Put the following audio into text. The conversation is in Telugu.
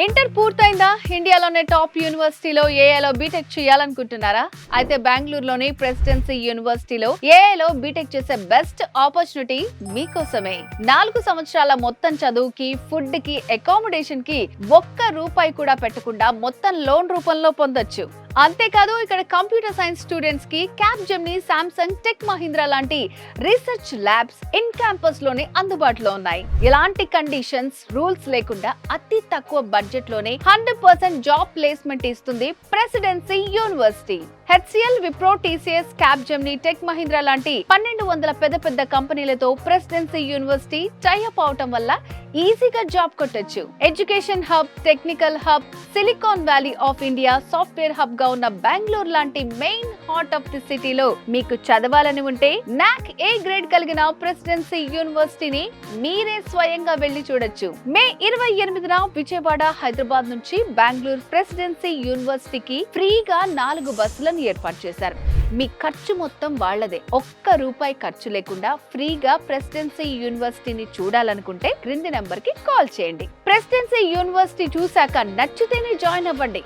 ఇంటర్ పూర్తయిందా? ఇండియాలోనే టాప్ యూనివర్సిటీలో ఏఐలో బీటెక్ చేయాలనుకుంటున్నారా? అయితే బెంగళూరులోని ప్రెసిడెన్సీ యూనివర్సిటీలో ఏఐలో బీటెక్ చేసే బెస్ట్ ఆపర్చునిటీ మీకోసమే. 4 సంవత్సరాల మొత్తం చదువుకి, ఫుడ్ కి, అకామిడేషన్ కి ₹1 కూడా పెట్టకుండా మొత్తం లోన్ రూపంలో పొందొచ్చు. అంతేకాదు ఇక్కడ కంప్యూటర్ సైన్స్ స్టూడెంట్స్ కి క్యాప్జెమిని, సామ్సంగ్, టెక్ మహీంద్రా లాంటి రీసెర్చ్ ల్యాబ్స్ ఇన్ క్యాంపస్ లోనే అందుబాటులో ఉన్నాయి. ఎలాంటి కండిషన్స్, రూల్స్ లేకుండా అతి తక్కువ బడ్జెట్ లోనే 100% జాబ్ ప్లేస్మెంట్ ఇస్తుంది presidency university. HCl, Wipro, TCS, Capgemini, tech Mahindra లాంటి 1200 పెద్ద పెద్ద కంపెనీలతో ప్రెసిడెన్సీ యూనివర్సిటీ టైఅప్ అవటం వల్ల ఈజీగా జాబ్ కొట్టొచ్చు. Education hub, technical hub, silicon valley of India, software hub గా ఉన్న బెంగళూరు లాంటి మెయిన్ హార్ట్ ఆఫ్ ది సిటీలో మీకు చదవాలని ఉంటే నాక్ ఏ గ్రేడ్ కలిగిన ప్రెసిడెన్సీ యూనివర్సిటీని మీరే స్వయంగా వెళ్లి చూడొచ్చు. మే 28న విజయవాడ, హైదరాబాద్ నుంచి బెంగళూరు ప్రెసిడెన్సీ యూనివర్సిటీకి ఫ్రీగా 4 బస్సులను ఏర్పాటు చేశారు. మీ ఖర్చు మొత్తం వాళ్లదే. ₹1 ఖర్చు లేకుండా ఫ్రీగా ప్రెసిడెన్సీ యూనివర్సిటీని చూడాలనుకుంటే క్రింది నెంబర్ కి కాల్ చేయండి. ప్రెసిడెన్సీ యూనివర్సిటీ చూశాక నచ్చితేనే జాయిన్ అవ్వండి.